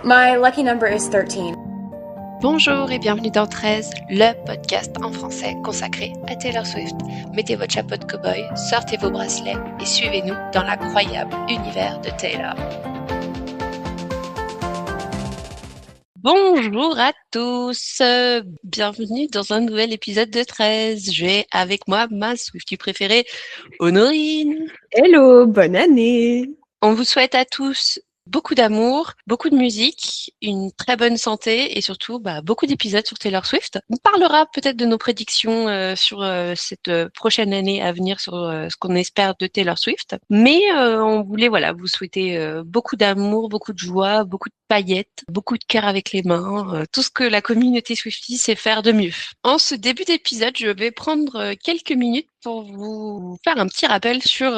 My lucky number is 13. Bonjour et bienvenue dans 13, le podcast en français consacré à Taylor Swift. Mettez votre chapeau de cow-boy, sortez vos bracelets et suivez-nous dans l'incroyable univers de Taylor. Bonjour à tous, bienvenue dans un nouvel épisode de 13. J'ai avec moi ma Swiftie préférée, Honorine. Hello, bonne année. On vous souhaite à tous beaucoup d'amour, beaucoup de musique, une très bonne santé et surtout beaucoup d'épisodes sur Taylor Swift. On parlera peut-être de nos prédictions sur cette prochaine année à venir, sur ce qu'on espère de Taylor Swift. Mais on voulait vous souhaiter beaucoup d'amour, beaucoup de joie, beaucoup de paillettes, beaucoup de cœur avec les mains, tout ce que la communauté Swiftie sait faire de mieux. En ce début d'épisode, je vais prendre quelques minutes pour vous faire un petit rappel sur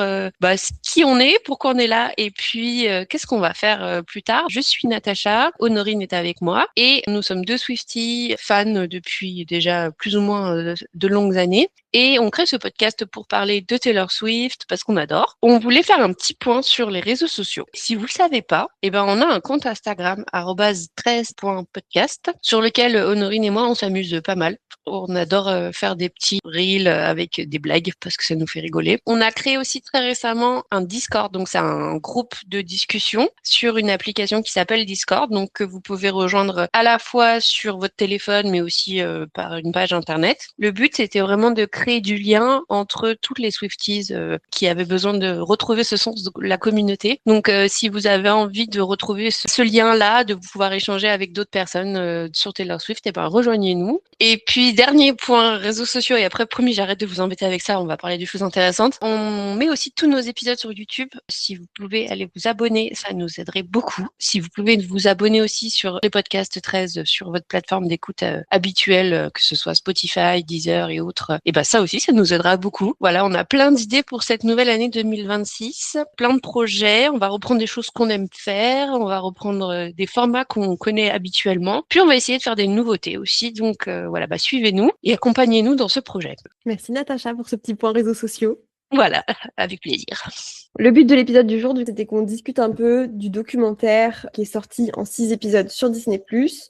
qui on est, pourquoi on est là et puis qu'est-ce qu'on va faire plus tard. Je suis Natacha, Honorine est avec moi et nous sommes deux Swifties fans depuis déjà plus ou moins de longues années et on crée ce podcast pour parler de Taylor Swift parce qu'on adore. On voulait faire un petit point sur les réseaux sociaux. Si vous le savez pas, on a un compte Instagram @13.podcast sur lequel Honorine et moi on s'amuse pas mal. On adore faire des petits reels avec des blagues parce que ça nous fait rigoler. On a créé aussi très récemment un Discord, donc c'est un groupe de discussion sur une application qui s'appelle Discord, donc que vous pouvez rejoindre à la fois sur votre téléphone mais aussi par une page internet. Le but c'était vraiment de créer du lien entre toutes les Swifties qui avaient besoin de retrouver ce sens de la communauté. Donc si vous avez envie de retrouver ce lien-là, de pouvoir échanger avec d'autres personnes sur Taylor Swift, rejoignez-nous. Et puis dernier point, réseaux sociaux, et après promis j'arrête de vous embêter avec ça, on va parler de choses intéressantes. On met aussi tous nos épisodes sur YouTube. Si vous pouvez aller vous abonner, ça nous aiderait beaucoup. Si vous pouvez vous abonner aussi sur les podcasts 13 sur votre plateforme d'écoute habituelle, que ce soit Spotify, Deezer et autres, ça aussi, ça nous aidera beaucoup. Voilà, on a plein d'idées pour cette nouvelle année 2026, plein de projets. On va reprendre des choses qu'on aime faire, on va reprendre des formats qu'on connaît habituellement. Puis on va essayer de faire des nouveautés aussi. Donc suivez-nous et accompagnez-nous dans ce projet. Merci Natacha pour ce petit point réseaux sociaux. Voilà, avec plaisir. Le but de l'épisode du jour, c'était qu'on discute un peu du documentaire qui est sorti en 6 épisodes sur Disney+.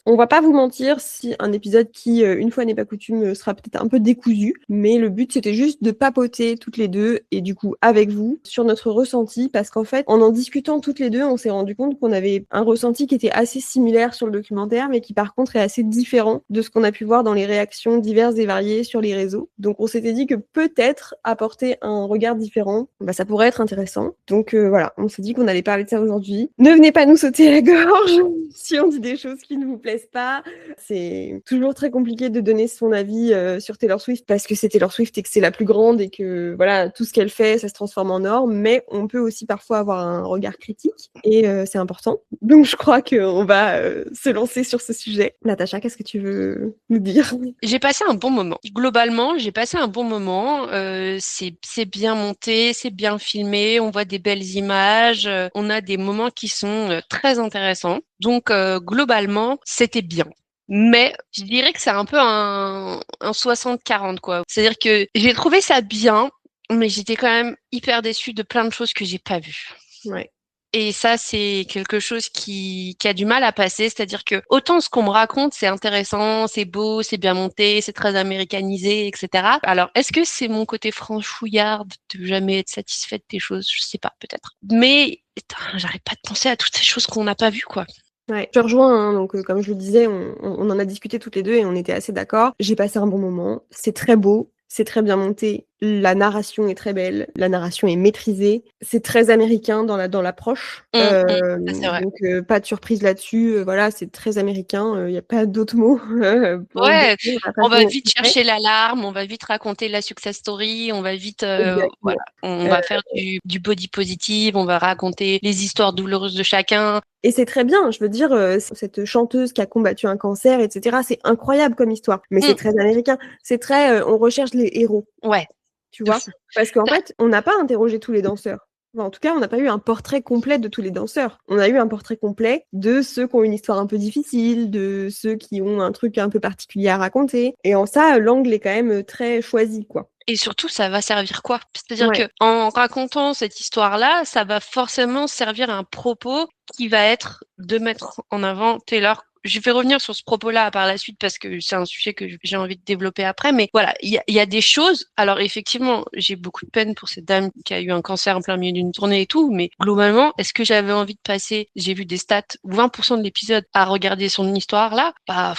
On va pas vous mentir, si un épisode qui, une fois n'est pas coutume, sera peut-être un peu décousu, mais le but c'était juste de papoter toutes les deux et du coup avec vous sur notre ressenti, parce qu'en fait, en discutant toutes les deux, on s'est rendu compte qu'on avait un ressenti qui était assez similaire sur le documentaire, mais qui par contre est assez différent de ce qu'on a pu voir dans les réactions diverses et variées sur les réseaux. Donc on s'était dit que peut-être apporter un regard différent, ça pourrait être intéressant. Donc on s'est dit qu'on allait parler de ça aujourd'hui. Ne venez pas nous sauter à la gorge si on dit des choses qui ne vous plaisent pas. C'est toujours très compliqué de donner son avis sur Taylor Swift parce que c'est Taylor Swift et que c'est la plus grande et que tout ce qu'elle fait, ça se transforme en or. Mais on peut aussi parfois avoir un regard critique et c'est important. Donc je crois qu'on va se lancer sur ce sujet. Natacha, qu'est-ce que tu veux nous dire ? J'ai passé un bon moment. Globalement, j'ai passé un bon moment. C'est bien monté, c'est bien filmé. On voit des belles images. On a des moments qui sont très intéressants. Donc, globalement, c'était bien. Mais je dirais que c'est un peu un 60-40, quoi. C'est-à-dire que j'ai trouvé ça bien, mais j'étais quand même hyper déçue de plein de choses que j'ai pas vues. Ouais. Et ça, c'est quelque chose qui a du mal à passer. C'est-à-dire que autant ce qu'on me raconte, c'est intéressant, c'est beau, c'est bien monté, c'est très américanisé, etc. Alors, est-ce que c'est mon côté franchouillarde de jamais être satisfaite des choses? Je sais pas, peut-être. Mais j'arrête pas de penser à toutes ces choses qu'on n'a pas vues, quoi. Ouais, je rejoins, donc comme je le disais, on en a discuté toutes les deux et on était assez d'accord. J'ai passé un bon moment, c'est très beau, c'est très bien monté, la narration est très belle, la narration est maîtrisée, c'est très américain dans l'approche. Ça, c'est vrai. Donc pas de surprise là-dessus, c'est très américain, y a pas d'autres mots pour le Ouais, décrire, la on façon va dont vite c'est fait. chercher l'alarme, on va vite raconter la success story, on va vite, Exactement. on va faire du body positive, on va raconter les histoires douloureuses de chacun. Et c'est très bien, je veux dire, cette chanteuse qui a combattu un cancer, etc., c'est incroyable comme histoire. Mais c'est très américain. C'est très, on recherche les héros. Ouais. Tu vois ? Parce qu'en fait, on n'a pas interrogé tous les danseurs. Enfin, en tout cas, on n'a pas eu un portrait complet de tous les danseurs. On a eu un portrait complet de ceux qui ont une histoire un peu difficile, de ceux qui ont un truc un peu particulier à raconter. Et en ça, l'angle est quand même très choisi, quoi. Et surtout, ça va servir quoi? C'est-à-dire Ouais. que en racontant cette histoire-là, ça va forcément servir à un propos qui va être de mettre en avant Taylor. Je vais revenir sur ce propos-là par la suite parce que c'est un sujet que j'ai envie de développer après. Mais voilà, il y a des choses. Alors effectivement, j'ai beaucoup de peine pour cette dame qui a eu un cancer en plein milieu d'une tournée et tout. Mais globalement, est-ce que j'avais envie de passer, j'ai vu des stats, 20% de l'épisode à regarder son histoire là? Bah,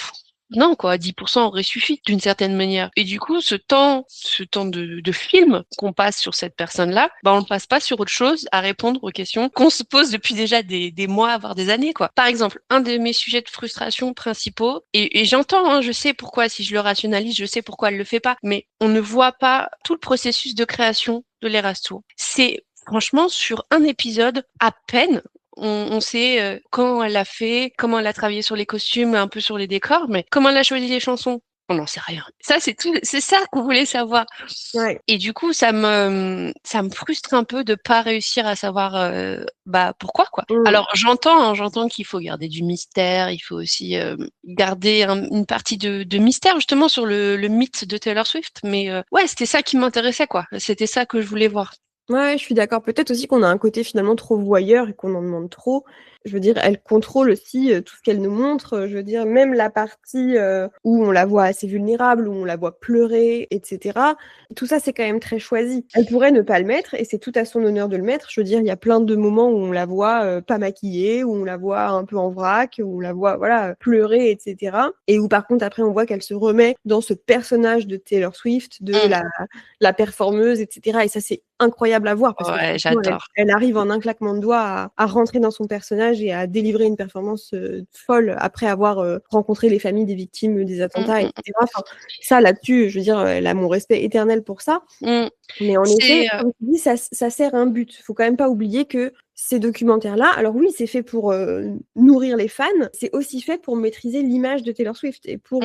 non, quoi, 10% aurait suffi d'une certaine manière. Et du coup, ce temps de film qu'on passe sur cette personne-là, bah, on le passe pas sur autre chose à répondre aux questions qu'on se pose depuis déjà des mois, voire des années, quoi. Par exemple, un de mes sujets de frustration principaux, et j'entends, hein, je sais pourquoi, si je le rationalise, je sais pourquoi elle le fait pas, mais on ne voit pas tout le processus de création de l'Eras Tour. C'est franchement sur un épisode à peine. On sait quand elle a fait, comment elle a travaillé sur les costumes, un peu sur les décors, mais comment elle a choisi les chansons, on n'en sait rien. Ça, c'est tout, c'est ça qu'on voulait savoir. Ouais. Et du coup, ça me frustre un peu de pas réussir à savoir, pourquoi, quoi. Alors, j'entends qu'il faut garder du mystère, il faut aussi garder une partie de mystère justement sur le mythe de Taylor Swift. Mais ouais, c'était ça qui m'intéressait, quoi. C'était ça que je voulais voir. Ouais, je suis d'accord. Peut-être aussi qu'on a un côté finalement trop voyeur et qu'on en demande trop. Je veux dire, elle contrôle aussi tout ce qu'elle nous montre. Je veux dire, même la partie où on la voit assez vulnérable, où on la voit pleurer, etc. Tout ça, c'est quand même très choisi. Elle pourrait ne pas le mettre et c'est tout à son honneur de le mettre. Je veux dire, il y a plein de moments où on la voit pas maquillée, où on la voit un peu en vrac, où on la voit voilà pleurer, etc. Et où par contre, après, on voit qu'elle se remet dans ce personnage de Taylor Swift, de la performeuse, etc. Et ça, c'est incroyable à voir parce que Ouais, franchement, j'adore. elle arrive en un claquement de doigts à rentrer dans son personnage et à délivrer une performance folle après avoir rencontré les familles des victimes des attentats, etc. Enfin, ça, là-dessus, je veux dire, elle a mon respect éternel pour ça. Mais en effet, C'est comme tu dis, ça sert un but. Faut quand même pas oublier que ces documentaires-là, alors oui, c'est fait pour nourrir les fans, c'est aussi fait pour maîtriser l'image de Taylor Swift et pour,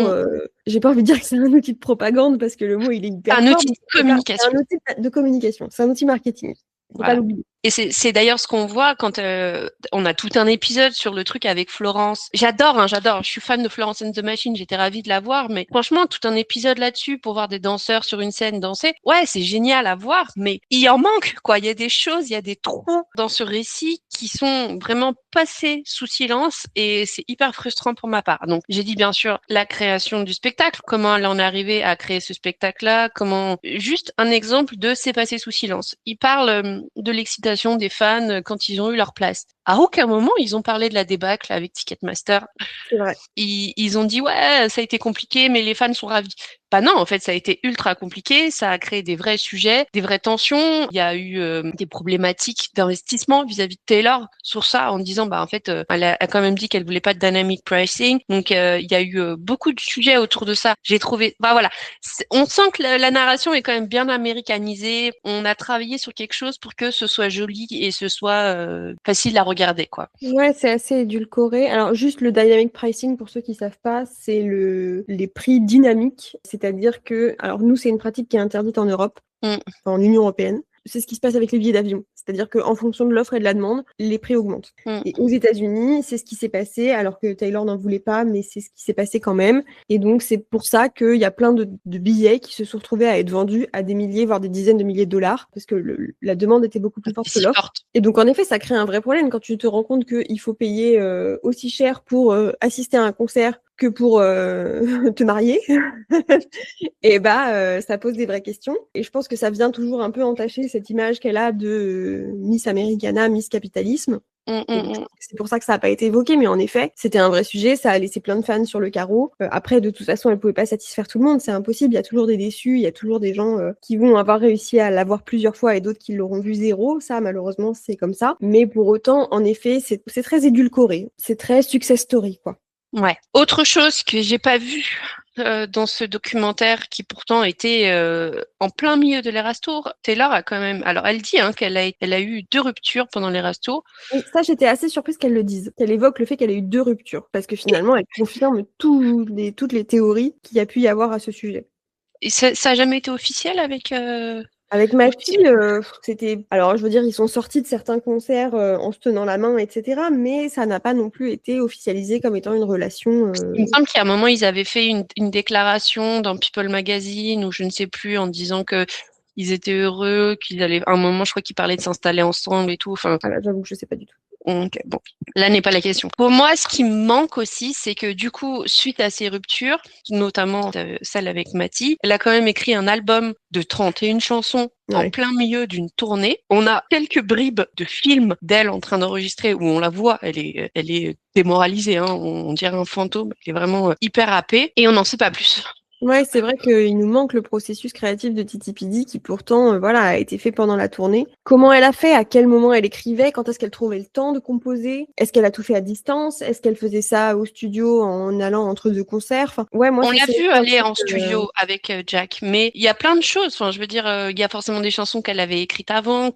j'ai pas envie de dire que c'est un outil de propagande parce que le mot il est hyper un fort, outil mais de c'est communication. un outil de communication, c'est un outil marketing. Faut pas Voilà. l'oublier. Et c'est d'ailleurs ce qu'on voit quand on a tout un épisode sur le truc avec Florence. J'adore. Je suis fan de Florence and the Machine. J'étais ravie de la voir, mais franchement, tout un épisode là-dessus pour voir des danseurs sur une scène danser. Ouais, c'est génial à voir, mais il en manque, quoi. Il y a des choses, il y a des trous dans ce récit qui sont vraiment passés sous silence et c'est hyper frustrant pour ma part. Donc, j'ai dit bien sûr la création du spectacle, comment elle en est arrivée à créer ce spectacle-là, juste un exemple de c'est passé sous silence. Il parle de l'excitation des fans quand ils ont eu leur place. À aucun moment, ils ont parlé de la débâcle avec Ticketmaster. C'est vrai. Ils ont dit, ouais, ça a été compliqué, mais les fans sont ravis. Bah non, en fait, ça a été ultra compliqué. Ça a créé des vrais sujets, des vraies tensions. Il y a eu des problématiques d'investissement vis-à-vis de Taylor sur ça, en disant, bah en fait, elle a quand même dit qu'elle voulait pas de dynamic pricing. Donc, il y a eu beaucoup de sujets autour de ça. J'ai trouvé, bah voilà, on sent que la narration est quand même bien américanisée. On a travaillé sur quelque chose pour que ce soit joli et ce soit facile à regarder, quoi. Ouais, c'est assez édulcoré. Alors, juste le dynamic pricing, pour ceux qui savent pas, c'est les prix dynamiques. C'est-à-dire que, alors nous, c'est une pratique qui est interdite en Europe, en Union européenne. C'est ce qui se passe avec les billets d'avion. C'est-à-dire qu'en fonction de l'offre et de la demande, les prix augmentent. Et aux États-Unis, c'est ce qui s'est passé, alors que Taylor n'en voulait pas, mais c'est ce qui s'est passé quand même. Et donc, c'est pour ça qu'il y a plein de billets qui se sont retrouvés à être vendus à des milliers, voire des dizaines de milliers de dollars, parce que la demande était beaucoup plus forte que l'offre. Et donc, en effet, ça crée un vrai problème quand tu te rends compte qu'il faut payer aussi cher pour assister à un concert que pour te marier. Et ça pose des vraies questions. Et je pense que ça vient toujours un peu entacher cette image qu'elle a de Miss Americana, Miss Capitalisme. C'est pour ça que ça n'a pas été évoqué, mais en effet, c'était un vrai sujet, ça a laissé plein de fans sur le carreau. Après, de toute façon, elle pouvait pas satisfaire tout le monde, c'est impossible, il y a toujours des déçus, il y a toujours des gens qui vont avoir réussi à l'avoir plusieurs fois et d'autres qui l'auront vu zéro, ça malheureusement c'est comme ça. Mais pour autant, en effet, c'est très édulcoré, c'est très success story, quoi. Ouais. Autre chose que j'ai pas vu dans ce documentaire qui pourtant était en plein milieu de l'Eras Tour, Taylor a quand même... Alors elle dit qu'elle a eu 2 ruptures pendant l'Eras Tour. Et ça, j'étais assez surprise qu'elle le dise, qu'elle évoque le fait qu'elle a eu 2 ruptures, parce que finalement, elle confirme toutes les théories qu'il y a pu y avoir à ce sujet. Et ça a jamais été officiel avec Avec Mathie, c'était... Alors, je veux dire, ils sont sortis de certains concerts en se tenant la main, etc. Mais ça n'a pas non plus été officialisé comme étant une relation... Il me semble qu'à un moment, ils avaient fait une déclaration dans People Magazine ou je ne sais plus en disant que ils étaient heureux, qu'ils allaient. À un moment, je crois qu'ils parlaient de s'installer ensemble et tout. Enfin, Ah là, j'avoue que je sais pas du tout. ok, bon, là n'est pas la question. Pour moi, ce qui me manque aussi, c'est que du coup, suite à ces ruptures, notamment celle avec Mathie, elle a quand même écrit un album de 31 chansons en Ouais. plein milieu d'une tournée. On a quelques bribes de films d'elle en train d'enregistrer où on la voit, elle est démoralisée, hein, on dirait un fantôme, elle est vraiment hyper happée et on n'en sait pas plus. Ouais, c'est vrai qu'il nous manque le processus créatif de Titi Pidi qui pourtant voilà, a été fait pendant la tournée. Comment elle a fait? À quel moment elle écrivait? Quand est-ce qu'elle trouvait le temps de composer? Est-ce qu'elle a tout fait à distance? Est-ce qu'elle faisait ça au studio en allant entre deux concerts? Enfin, ouais, moi, On l'a c'est vu un aller truc, en studio avec Jack, mais il y a plein de choses. Enfin, je veux dire, il y a forcément des chansons qu'elle avait écrites avant,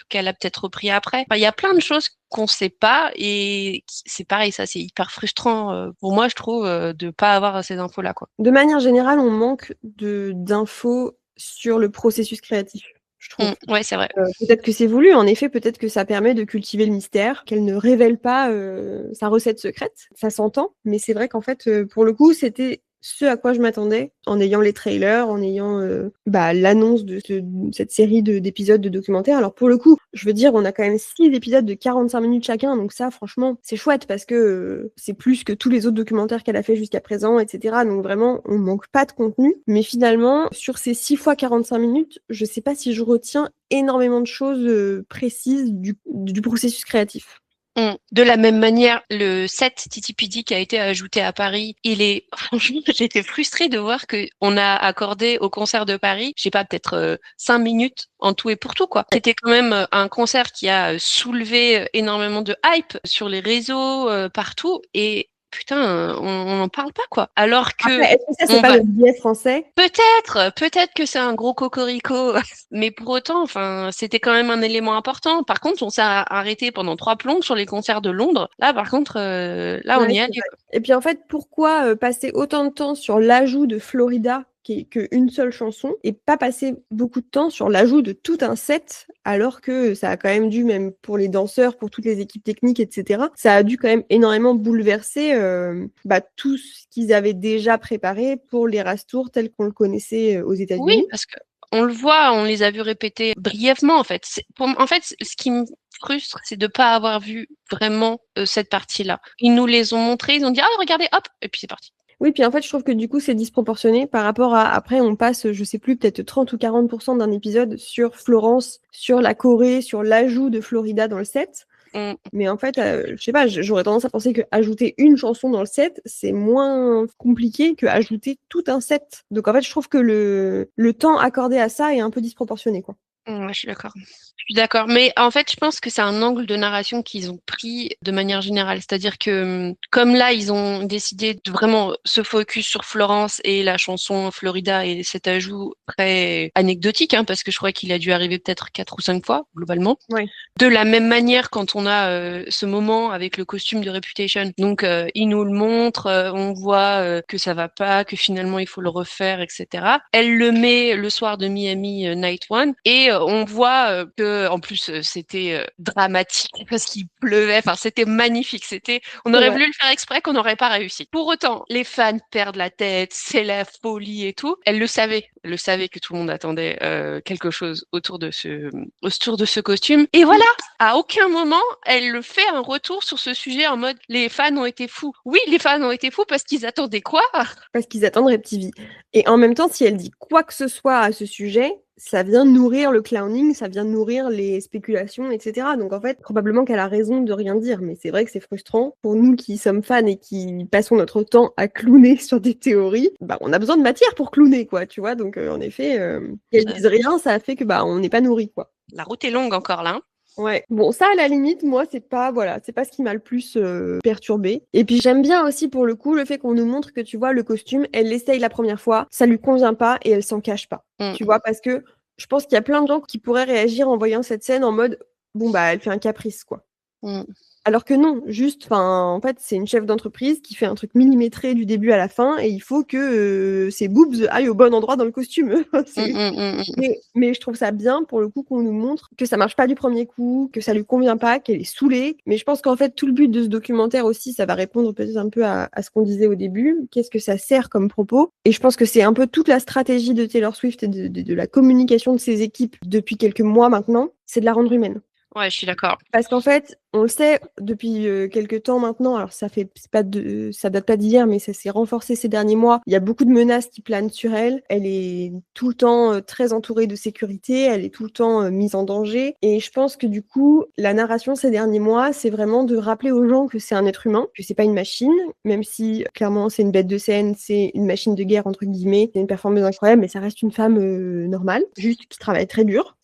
qu'elle a peut-être repris après. Enfin, il y a plein de choses qu'on sait pas et c'est pareil, ça, c'est hyper frustrant pour moi, je trouve, de pas avoir ces infos-là, quoi. De manière générale, on manque d'infos sur le processus créatif, je trouve. Ouais, c'est vrai. Peut-être que c'est voulu, en effet, peut-être que ça permet de cultiver le mystère, qu'elle ne révèle pas sa recette secrète, ça s'entend, mais c'est vrai qu'en fait, pour le coup, c'était ce à quoi je m'attendais en ayant les trailers, en ayant l'annonce de cette série d'épisodes de documentaires. Alors pour le coup, je veux dire, on a quand même 6 épisodes de 45 minutes chacun, donc ça, franchement, c'est chouette parce que c'est plus que tous les autres documentaires qu'elle a fait jusqu'à présent, etc. Donc vraiment, on manque pas de contenu, mais finalement, sur ces 6 fois 45 minutes, je sais pas si je retiens énormément de choses précises du processus créatif. De la même manière, le set Titipidi qui a été ajouté à Paris, franchement, j'étais frustrée de voir que on a accordé au concert de Paris, je sais pas, peut-être 5 minutes en tout et pour tout, quoi. C'était quand même un concert qui a soulevé énormément de hype sur les réseaux, partout, et putain, on n'en parle pas, quoi. Alors que Après, est-ce que ça, c'est on pas va le biais français? peut-être que c'est un gros cocorico, mais pour autant, enfin, c'était quand même un élément important. Par contre, on s'est arrêté pendant 3 plombs sur les concerts de Londres. Là, par contre, là, on Ouais, y est c'est allé, vrai. quoi. Et puis en fait, pourquoi passer autant de temps sur l'ajout de Florida, qui est qu'une seule chanson, et pas passer beaucoup de temps sur l'ajout de tout un set, alors que ça a quand même dû, même pour les danseurs, pour toutes les équipes techniques, etc., ça a dû quand même énormément bouleverser tout ce qu'ils avaient déjà préparé pour l'Eras Tour tel qu'on le connaissait aux Oui, États-Unis. parce que on le voit, on les a vus répéter brièvement, en fait. En fait, ce qui me frustre, c'est de pas avoir vu vraiment cette partie-là. Ils nous les ont montrés, ils ont dit, ah, regardez, hop, et puis c'est parti. Oui, puis en fait, je trouve que du coup, c'est disproportionné par rapport à. Après, on passe, je sais plus, peut-être 30 ou 40% d'un épisode sur Florence, sur la Corée, sur l'ajout de Florida dans le set. On- Mais en fait, je sais pas, j'aurais tendance à penser que ajouter une chanson dans le set, c'est moins compliqué que ajouter tout un set. Donc en fait, je trouve que le temps accordé à ça est un peu disproportionné, quoi. Ouais, je suis d'accord. Je suis d'accord. Mais en fait, je pense que c'est un angle de narration qu'ils ont pris de manière générale. C'est-à-dire que, comme là, ils ont décidé de vraiment se focus sur Florence et la chanson Florida et cet ajout très anecdotique, hein, parce que je crois qu'il a dû arriver peut-être 4 ou 5 fois, globalement. Ouais. De la même manière, quand on a ce moment avec le costume de Reputation, donc il nous le montre, on voit que ça va pas, que finalement il faut le refaire, etc. Elle le met le soir de Miami Night One et on voit que en plus c'était dramatique parce qu'il pleuvait. Enfin, c'était magnifique. On aurait voulu le faire exprès, qu'on n'aurait pas réussi. Pour autant, les fans perdent la tête, c'est la folie et tout. Elle le savait que tout le monde attendait quelque chose autour de ce costume. Et voilà, à aucun moment, elle fait un retour sur ce sujet en mode les fans ont été fous. Oui, les fans ont été fous parce qu'ils attendaient quoi? Parce qu'ils attendent Reptivie. Et en même temps, si elle dit quoi que ce soit à ce sujet, ça vient nourrir le clowning, ça vient nourrir les spéculations, etc. Donc en fait, probablement qu'elle a raison de rien dire, mais c'est vrai que c'est frustrant. Pour nous qui sommes fans et qui passons notre temps à clowner sur des théories, on a besoin de matière pour clowner, quoi, tu vois. Donc en effet, qu'elle dise rien, ça a fait que on n'est pas nourri, quoi. La route est longue encore là. Ouais, bon, ça à la limite, moi, c'est pas ce qui m'a le plus perturbée. Et puis j'aime bien aussi pour le coup le fait qu'on nous montre que tu vois le costume, elle l'essaye la première fois, ça lui convient pas et elle s'en cache pas. Tu vois, parce que je pense qu'il y a plein de gens qui pourraient réagir en voyant cette scène en mode bon elle fait un caprice, quoi. Alors que non, juste, en fait, c'est une chef d'entreprise qui fait un truc millimétré du début à la fin et il faut que ses boobs aillent au bon endroit dans le costume. Mais je trouve ça bien, pour le coup, qu'on nous montre que ça marche pas du premier coup, que ça lui convient pas, qu'elle est saoulée. Mais je pense qu'en fait, tout le but de ce documentaire aussi, ça va répondre peut-être un peu à ce qu'on disait au début. Qu'est-ce que ça sert comme propos? Et je pense que c'est un peu toute la stratégie de Taylor Swift et de la communication de ses équipes depuis quelques mois maintenant, c'est de la rendre humaine. Ouais, je suis d'accord. Parce qu'en fait, on le sait depuis quelques temps maintenant, alors ça date pas d'hier, mais ça s'est renforcé ces derniers mois. Il y a beaucoup de menaces qui planent sur elle. Elle est tout le temps très entourée de sécurité, elle est tout le temps mise en danger. Et je pense que du coup, la narration ces derniers mois, c'est vraiment de rappeler aux gens que c'est un être humain, que c'est pas une machine, même si clairement c'est une bête de scène, c'est une machine de guerre entre guillemets, c'est une performance incroyable, mais ça reste une femme normale, juste qui travaille très dur.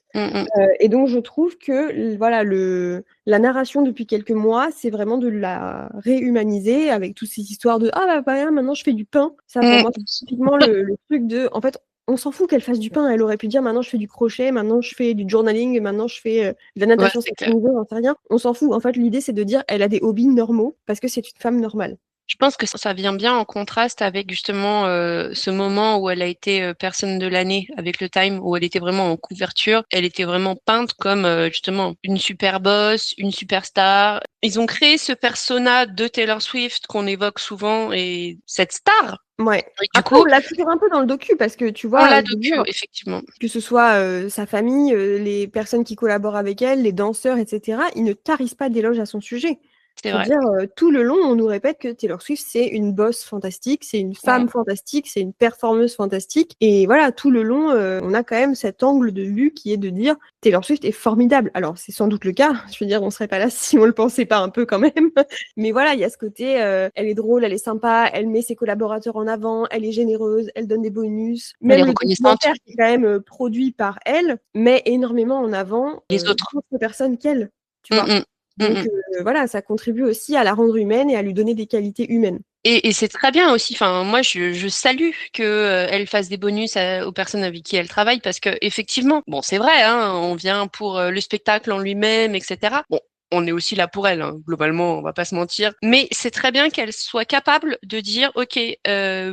Et donc, je trouve que voilà, la narration depuis quelques mois, c'est vraiment de la réhumaniser avec toutes ces histoires de ah bah maintenant je fais du pain. Ça pour moi, c'est typiquement le truc de en fait, on s'en fout qu'elle fasse du pain. Elle aurait pu dire maintenant je fais du crochet, maintenant je fais du journaling, maintenant je fais de la natation synchronisée, j'en sais rien. On s'en fout. En fait, l'idée c'est de dire elle a des hobbies normaux parce que c'est une femme normale. Je pense que ça vient bien en contraste avec justement ce moment où elle a été personne de l'année avec le Time, où elle était vraiment en couverture. Elle était vraiment peinte comme justement une super boss, une superstar. Ils ont créé ce persona de Taylor Swift qu'on évoque souvent et cette star. Ouais. Et Après, on l'a toujours un peu dans le docu parce que tu vois, on l'a docu, effectivement. Que ce soit sa famille, les personnes qui collaborent avec elle, les danseurs, etc., ils ne tarissent pas d'éloges à son sujet. C'est vrai. Dire, tout le long, on nous répète que Taylor Swift, c'est une boss fantastique, c'est une femme fantastique, c'est une performeuse fantastique. Et voilà, tout le long, on a quand même cet angle de vue qui est de dire Taylor Swift est formidable. Alors, c'est sans doute le cas. Je veux dire, on serait pas là si on le pensait pas un peu quand même. Mais voilà, il y a ce côté, elle est drôle, elle est sympa, elle met ses collaborateurs en avant, elle est généreuse, elle donne des bonus. Même le documentaire qui est quand même produit par elle met énormément en avant les autres personnes qu'elle, tu vois. Donc voilà, ça contribue aussi à la rendre humaine et à lui donner des qualités humaines. Et c'est très bien aussi. Enfin, moi, je salue que elle fasse des bonus aux personnes avec qui elle travaille parce que effectivement, bon, c'est vrai, hein, on vient pour le spectacle en lui-même, etc. Bon, on est aussi là pour elle, hein, globalement, on va pas se mentir. Mais c'est très bien qu'elle soit capable de dire, ok,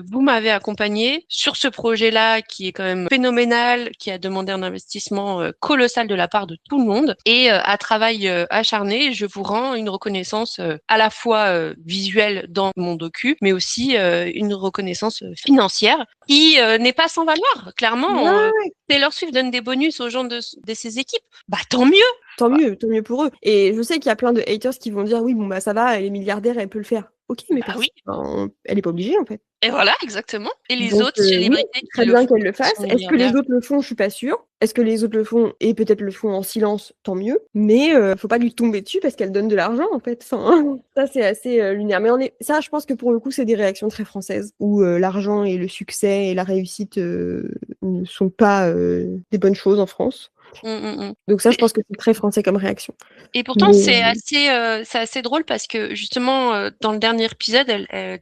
vous m'avez accompagné sur ce projet-là qui est quand même phénoménal, qui a demandé un investissement colossal de la part de tout le monde, et à travail acharné, je vous rends une reconnaissance à la fois visuelle dans mon docu, mais aussi une reconnaissance financière qui n'est pas sans valeur. Clairement, Taylor Swift donne des bonus aux gens de ses équipes. Bah tant mieux. Tant mieux pour eux. Et je sais qu'il y a plein de haters qui vont dire oui, bon bah ça va, elle est milliardaire, elle peut le faire. Ok, mais elle n'est pas obligée en fait. Et voilà, exactement. Et les autres célébrités très bien qu'elle le fasse. Est-ce que les autres le font? Je suis pas sûre. Est-ce que les autres le font et peut-être le font en silence? Tant mieux. Mais faut pas lui tomber dessus parce qu'elle donne de l'argent en fait. Enfin, ça c'est assez lunaire. Mais ça, je pense que pour le coup, c'est des réactions très françaises où l'argent et le succès et la réussite ne sont pas des bonnes choses en France. Donc ça, je pense que c'est très français comme réaction. Et pourtant, c'est assez drôle parce que justement, dans le dernier épisode,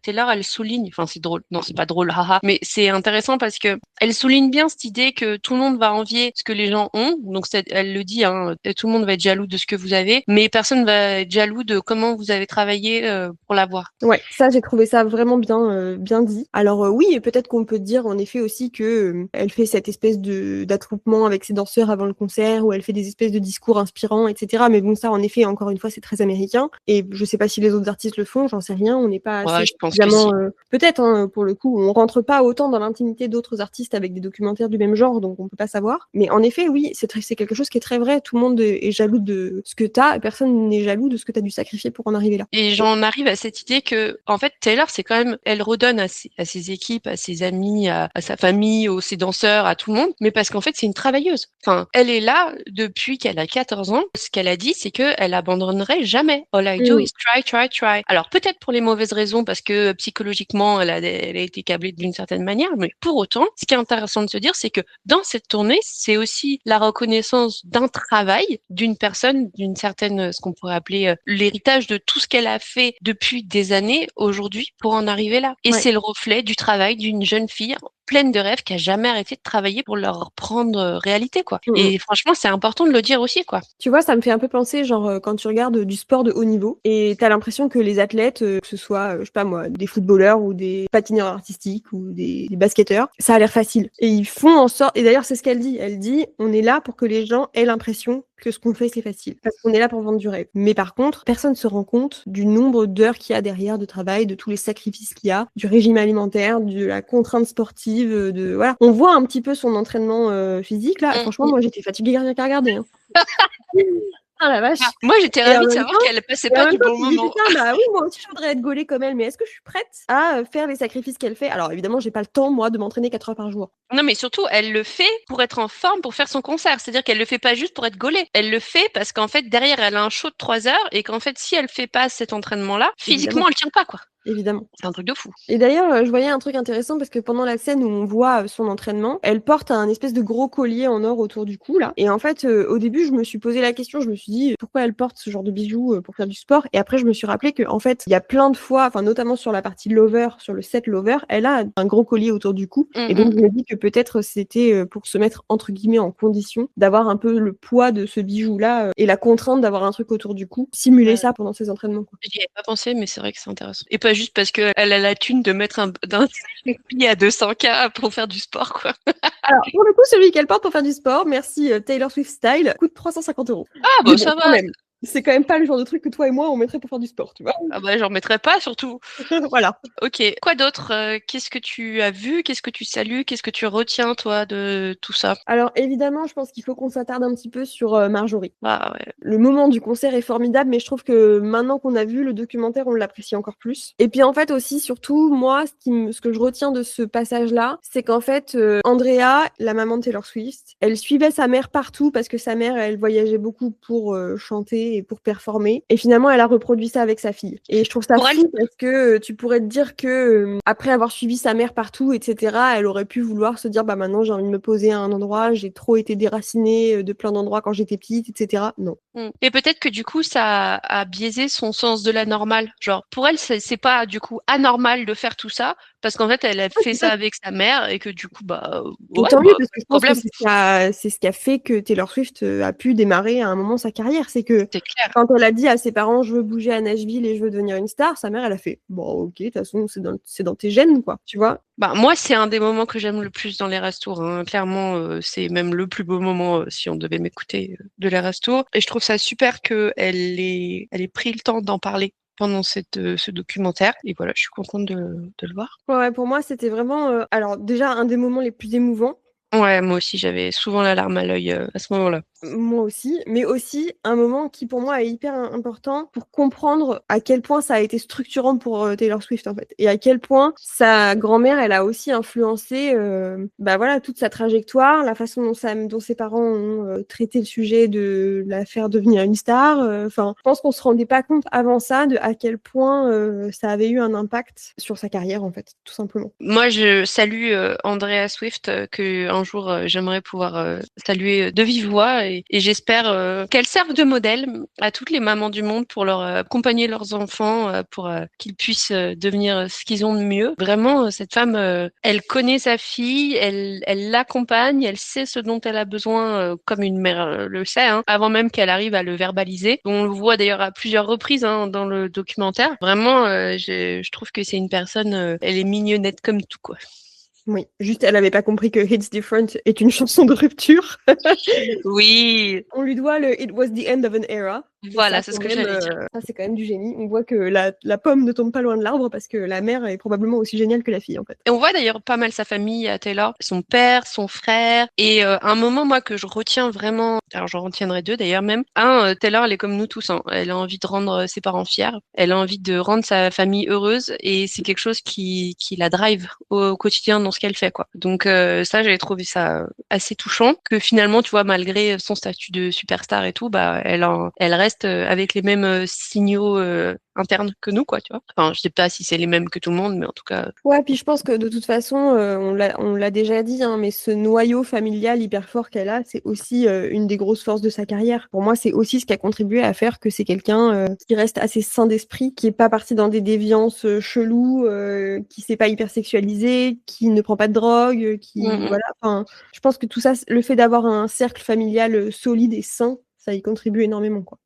Taylor, elle souligne, enfin c'est drôle, non c'est pas drôle, haha, mais c'est intéressant parce que elle souligne bien cette idée que tout le monde va envier ce que les gens ont. Donc elle le dit, hein, tout le monde va être jaloux de ce que vous avez, mais personne va être jaloux de comment vous avez travaillé pour l'avoir. Ouais, ça j'ai trouvé ça vraiment bien dit. Alors oui, peut-être qu'on peut dire en effet aussi que elle fait cette espèce d'attroupement avec ses danseurs avant le concert, où elle fait des espèces de discours inspirants, etc. Mais bon, ça en effet, encore une fois, c'est très américain. Et je sais pas si les autres artistes le font, j'en sais rien. On n'est pas assez suffisamment. Peut-être, hein, pour le coup, on rentre pas autant dans l'intimité d'autres artistes avec des documentaires du même genre, donc on peut pas savoir. Mais en effet, oui, c'est quelque chose qui est très vrai. Tout le monde est jaloux de ce que t'as, et personne n'est jaloux de ce que t'as dû sacrifier pour en arriver là. Et j'en arrive à cette idée que, en fait, Taylor, c'est quand même, elle redonne à ses équipes, à ses amis, à sa famille, aux ses danseurs, à tout le monde, mais parce qu'en fait, c'est une travailleuse. Enfin, elle est là depuis qu'elle a 14 ans. Ce qu'elle a dit, c'est qu'elle abandonnerait jamais. All I do is try, try, try. Alors, peut-être pour les mauvaises raisons, parce que psychologiquement, elle a été câblée d'une certaine manière, mais pour autant, ce qui est intéressant de se dire, c'est que dans cette tournée, c'est aussi la reconnaissance d'un travail, d'une personne, d'une certaine, ce qu'on pourrait appeler l'héritage de tout ce qu'elle a fait depuis des années aujourd'hui pour en arriver là. Et c'est le reflet du travail d'une jeune fille pleine de rêves, qui a jamais arrêté de travailler pour leur rendre réalité, quoi. Et franchement, c'est important de le dire aussi, quoi. Tu vois, ça me fait un peu penser, genre, quand tu regardes du sport de haut niveau et t'as l'impression que les athlètes, que ce soit, je sais pas moi, des footballeurs ou des patineurs artistiques ou des basketteurs, ça a l'air facile. Et ils font en sorte, et d'ailleurs, c'est ce qu'elle dit. Elle dit, on est là pour que les gens aient l'impression que ce qu'on fait, c'est facile. Parce qu'on est là pour vendre du rêve. Mais par contre, personne ne se rend compte du nombre d'heures qu'il y a derrière de travail, de tous les sacrifices qu'il y a, du régime alimentaire, de la contrainte sportive, voilà. On voit un petit peu son entraînement physique, là. Et franchement, moi, j'étais fatiguée rien qu'à regarder, hein. Ah la vache. Moi, j'étais ravie de savoir qu'elle passait pas du bon moment. Putain, bah oui, moi aussi, je voudrais être gaulée comme elle, mais est-ce que je suis prête à faire les sacrifices qu'elle fait? Alors, évidemment, j'ai pas le temps, moi, de m'entraîner 4 heures par jour. Non, mais surtout, elle le fait pour être en forme, pour faire son concert. C'est-à-dire qu'elle le fait pas juste pour être gaulée. Elle le fait parce qu'en fait, derrière, elle a un show de 3 heures et qu'en fait, si elle fait pas cet entraînement-là, physiquement, elle tient pas, quoi. Évidemment. C'est un truc de fou. Et d'ailleurs, je voyais un truc intéressant parce que pendant la scène où on voit son entraînement, elle porte un espèce de gros collier en or autour du cou, là. Et en fait, au début, je me suis posé la question, je me suis dit, pourquoi elle porte ce genre de bijoux pour faire du sport? Et après, je me suis rappelé que, en fait, il y a plein de fois, enfin, notamment sur la partie Lover, sur le set Lover, elle a un gros collier autour du cou. Et donc, je me dis que peut-être c'était pour se mettre, entre guillemets, en condition d'avoir un peu le poids de ce bijou-là et la contrainte d'avoir un truc autour du cou, simuler ça pendant ses entraînements, quoi. J'y avais pas pensé, mais c'est vrai que c'est intéressant. Et pas juste parce qu'elle a la thune de mettre d'un prix à 200K pour faire du sport, quoi. Alors, pour le coup, celui qu'elle porte pour faire du sport, merci Taylor Swift Style, coûte 350 €. Ah, bah, ça va. Même. C'est quand même pas le genre de truc que toi et moi on mettrait pour faire du sport, tu vois. Ah bah j'en mettrais pas surtout. Voilà. Ok. Quoi d'autre? Qu'est-ce que tu as vu? Qu'est-ce que tu salues? Qu'est-ce que tu retiens toi de tout ça? Alors évidemment, je pense qu'il faut qu'on s'attarde un petit peu sur Marjorie. Ah ouais. Le moment du concert est formidable, mais je trouve que maintenant qu'on a vu le documentaire, on l'apprécie encore plus. Et puis en fait aussi, surtout, moi, ce que je retiens de ce passage-là, c'est qu'en fait, Andrea, la maman de Taylor Swift, elle suivait sa mère partout parce que sa mère, elle voyageait beaucoup pour chanter et pour performer. Et finalement, elle a reproduit ça avec sa fille. Et je trouve ça fou parce que tu pourrais te dire que après avoir suivi sa mère partout, etc., elle aurait pu vouloir se dire, bah maintenant j'ai envie de me poser à un endroit, j'ai trop été déracinée de plein d'endroits quand j'étais petite, etc. Non. Et peut-être que du coup, ça a biaisé son sens de la normale. Genre, pour elle, c'est pas du coup anormal de faire tout ça, parce qu'en fait, elle a fait ça avec sa mère et que du coup, bah, ouais, tant mieux, parce que je pense problème. que c'est ce qui a fait que Taylor Swift a pu démarrer à un moment sa carrière. C'est que quand elle a dit à ses parents, je veux bouger à Nashville et je veux devenir une star, sa mère, elle a fait, bon, ok, de toute façon, c'est dans tes gènes, quoi, tu vois. Bah, moi, c'est un des moments que j'aime le plus dans les Tour. Hein. Clairement, c'est même le plus beau moment si on devait m'écouter de les Tour. Et je trouve ça super qu'elle ait pris le temps d'en parler pendant ce documentaire. Et voilà, je suis contente de le voir. Ouais, pour moi, c'était vraiment, alors déjà, un des moments les plus émouvants. Ouais, moi aussi, j'avais souvent la larme à l'œil à ce moment-là. Moi aussi, mais aussi un moment qui pour moi est hyper important pour comprendre à quel point ça a été structurant pour Taylor Swift en fait, et à quel point sa grand-mère elle a aussi influencé bah voilà toute sa trajectoire, la façon dont ses parents ont traité le sujet de la faire devenir une star. Enfin, je pense qu'on se rendait pas compte avant ça de à quel point ça avait eu un impact sur sa carrière en fait, tout simplement. Moi, je salue Andrea Swift que un jour j'aimerais pouvoir saluer de vive voix. Et j'espère qu'elles servent de modèle à toutes les mamans du monde pour leur accompagner leurs enfants pour qu'ils puissent devenir ce qu'ils ont de mieux. Vraiment, cette femme, elle connaît sa fille, elle l'accompagne, elle sait ce dont elle a besoin comme une mère le sait, hein, avant même qu'elle arrive à le verbaliser. On le voit d'ailleurs à plusieurs reprises hein, dans le documentaire. Vraiment, je trouve que c'est une personne, elle est mignonnette comme tout, quoi. Oui, juste elle avait pas compris que It's Different est une chanson de rupture. Oui. On lui doit le It was the end of an era. Voilà, c'est ce que j'allais dire. Ça, c'est quand même du génie. On voit que la pomme ne tombe pas loin de l'arbre parce que la mère est probablement aussi géniale que la fille, en fait. Et on voit d'ailleurs pas mal sa famille à Taylor, son père, son frère. Et un moment, moi, que je retiens vraiment, alors j'en retiendrai deux d'ailleurs même. Taylor, elle est comme nous tous. Hein. Elle a envie de rendre ses parents fiers. Elle a envie de rendre sa famille heureuse. Et c'est quelque chose qui la drive au quotidien dans ce qu'elle fait, quoi. Donc ça, j'avais trouvé ça assez touchant. Que finalement, tu vois, malgré son statut de superstar et tout, bah, elle reste reste avec les mêmes signaux internes que nous, quoi, tu vois. Enfin, je sais pas si c'est les mêmes que tout le monde, mais en tout cas. Ouais, puis je pense que de toute façon, on l'a déjà dit, hein, mais ce noyau familial hyper fort qu'elle a, c'est aussi une des grosses forces de sa carrière. Pour moi, c'est aussi ce qui a contribué à faire que c'est quelqu'un qui reste assez sain d'esprit, qui est pas parti dans des déviances cheloues, qui s'est pas hyper sexualisé, qui ne prend pas de drogue, voilà. Enfin, je pense que tout ça, le fait d'avoir un cercle familial solide et sain, ça y contribue énormément, quoi.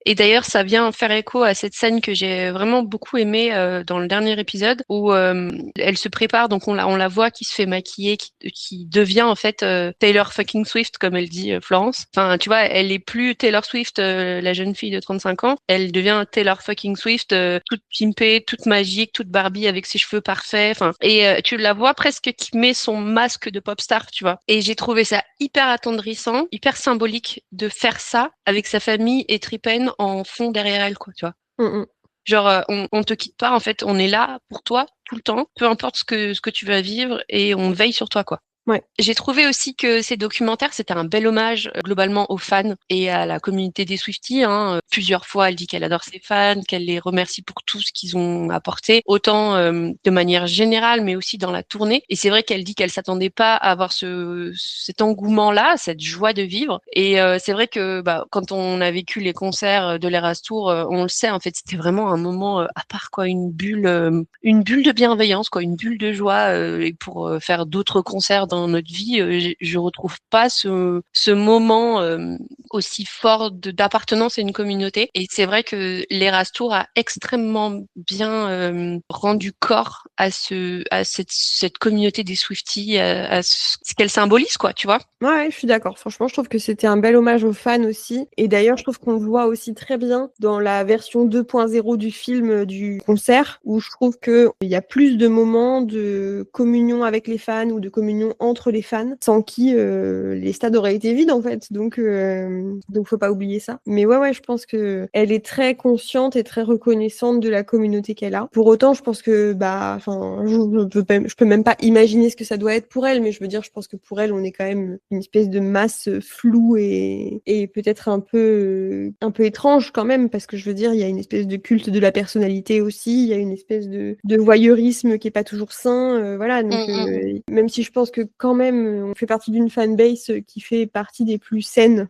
Et d'ailleurs, ça vient faire écho à cette scène que j'ai vraiment beaucoup aimée dans le dernier épisode où elle se prépare, donc on la voit qui se fait maquiller, qui devient en fait Taylor fucking Swift, comme elle dit Florence. Enfin, tu vois, elle est plus Taylor Swift, la jeune fille de 35 ans. Elle devient Taylor fucking Swift, toute pimpée, toute magique, toute Barbie avec ses cheveux parfaits. Enfin, et tu la vois presque qui met son masque de pop star, tu vois. Et j'ai trouvé ça hyper attendrissant, hyper symbolique de faire ça avec sa famille et Tripen en fond derrière elle, quoi, tu vois. Genre, on te quitte pas, en fait, on est là pour toi tout le temps, peu importe ce que tu vas vivre, et on veille sur toi, quoi. Ouais. J'ai trouvé aussi que ces documentaires, c'était un bel hommage globalement aux fans et à la communauté des Swifties. Hein. Plusieurs fois, elle dit qu'elle adore ses fans, qu'elle les remercie pour tout ce qu'ils ont apporté, autant de manière générale, mais aussi dans la tournée. Et c'est vrai qu'elle dit qu'elle s'attendait pas à avoir cet engouement-là, cette joie de vivre. Et c'est vrai que quand on a vécu les concerts de l'Eras Tour, on le sait, en fait, c'était vraiment un moment à part, quoi, une bulle de bienveillance, quoi, une bulle de joie. Et pour faire d'autres concerts dans notre vie, je retrouve pas ce moment aussi fort d'appartenance à une communauté. Et c'est vrai que l'Eras Tour a extrêmement bien rendu corps à cette communauté des Swifties, à ce qu'elle symbolise, quoi, tu vois. Ouais, je suis d'accord. Franchement, je trouve que c'était un bel hommage aux fans aussi. Et d'ailleurs, je trouve qu'on le voit aussi très bien dans la version 2.0 du film du concert, où je trouve qu'il y a plus de moments de communion avec les fans ou de communion entre les fans, sans qui les stades auraient été vides, en fait. Donc faut pas oublier ça. Mais ouais, je pense que elle est très consciente et très reconnaissante de la communauté qu'elle a. Pour autant, je pense que, je peux même pas imaginer ce que ça doit être pour elle, mais je veux dire, je pense que pour elle, on est quand même une espèce de masse floue et peut-être un peu étrange quand même, parce que je veux dire, il y a une espèce de culte de la personnalité aussi, il y a une espèce de voyeurisme qui est pas toujours sain, voilà. Donc même si je pense que quand même, on fait partie d'une fanbase qui fait partie des plus saines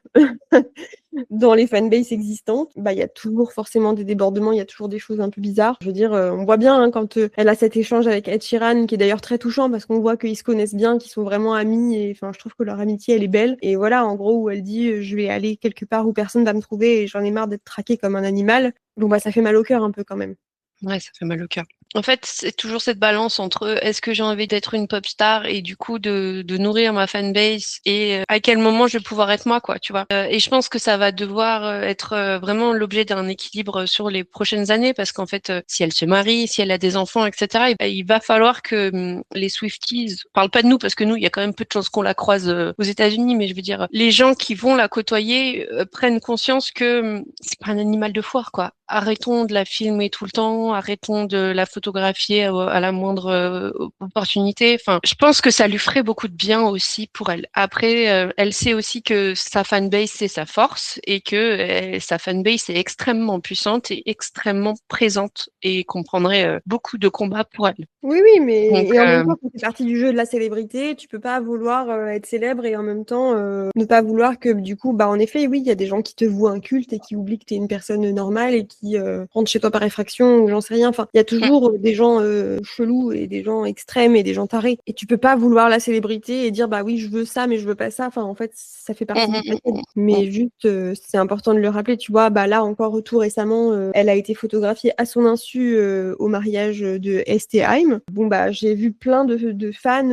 dans les fanbases existantes, il y a toujours forcément des débordements, il y a toujours des choses un peu bizarres. Je veux dire, on voit bien hein, quand elle a cet échange avec Ed Sheeran, qui est d'ailleurs très touchant parce qu'on voit qu'ils se connaissent bien, qu'ils sont vraiment amis, et enfin, je trouve que leur amitié, elle est belle. Et voilà, en gros, où elle dit, je vais aller quelque part où personne va me trouver et j'en ai marre d'être traquée comme un animal. Bon, ça fait mal au cœur un peu quand même. Ouais, ça fait mal au cœur. En fait, c'est toujours cette balance entre est-ce que j'ai envie d'être une pop star et du coup de nourrir ma fanbase et à quel moment je vais pouvoir être moi, quoi, tu vois. Et je pense que ça va devoir être vraiment l'objet d'un équilibre sur les prochaines années parce qu'en fait, si elle se marie, si elle a des enfants, etc., il va falloir que les Swifties, on parle pas de nous parce que nous, il y a quand même peu de chances qu'on la croise aux États-Unis, mais je veux dire, les gens qui vont la côtoyer prennent conscience que c'est pas un animal de foire, quoi. Arrêtons de la filmer tout le temps, arrêtons de la photographier à la moindre opportunité. Enfin, je pense que ça lui ferait beaucoup de bien aussi pour elle. Après, elle sait aussi que sa fanbase, c'est sa force et que sa fanbase est extrêmement puissante et extrêmement présente et qu'on prendrait beaucoup de combats pour elle. Oui, mais Donc, et en même temps, ça fait partie du jeu de la célébrité. Tu peux pas vouloir être célèbre et en même temps ne pas vouloir que du coup, en effet, oui, il y a des gens qui te vouent un culte et qui oublient que tu es une personne normale et qui rentrent chez toi par effraction ou j'en sais rien. Enfin, il y a toujours des gens chelous et des gens extrêmes et des gens tarés. Et tu peux pas vouloir la célébrité et dire bah oui, je veux ça, mais je veux pas ça. Enfin, en fait, ça fait partie du package. Mais juste, c'est important de le rappeler. Tu vois, là encore tout récemment, elle a été photographiée à son insu au mariage de STHeim. Bon, j'ai vu plein de fans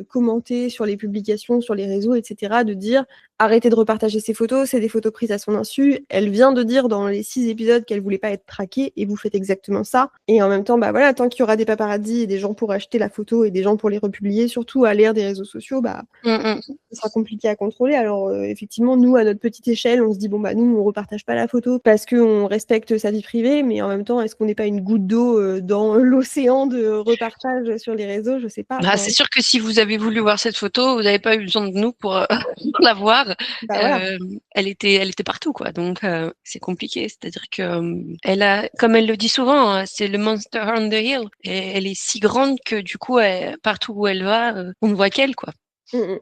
commenter sur les publications, sur les réseaux, etc., de dire arrêtez de repartager ces photos, c'est des photos prises à son insu. Elle vient de dire dans les 6 épisodes qu'elle voulait pas être traquée et vous faites exactement ça. Et en même temps, tant qu'il y aura des paparazzis et des gens pour acheter la photo et des gens pour les republier, surtout à l'ère des réseaux sociaux, ce ce sera compliqué à contrôler. Alors effectivement, nous, à notre petite échelle, on se dit bon bah nous, on repartage pas la photo parce qu'on respecte sa vie privée, mais en même temps, est-ce qu'on n'est pas une goutte d'eau dans l'océan de repartage sur les réseaux? Je sais pas. Ah, Enfin, c'est sûr que si vous avez voulu voir cette photo, vous n'avez pas eu besoin de nous pour, pour la voir. bah voilà. Elle était partout, quoi. Donc, c'est compliqué. C'est-à-dire que elle a, comme elle le dit souvent, hein, c'est le monster on the hill. Et elle est si grande que du coup, partout où elle va, on ne voit qu'elle, quoi.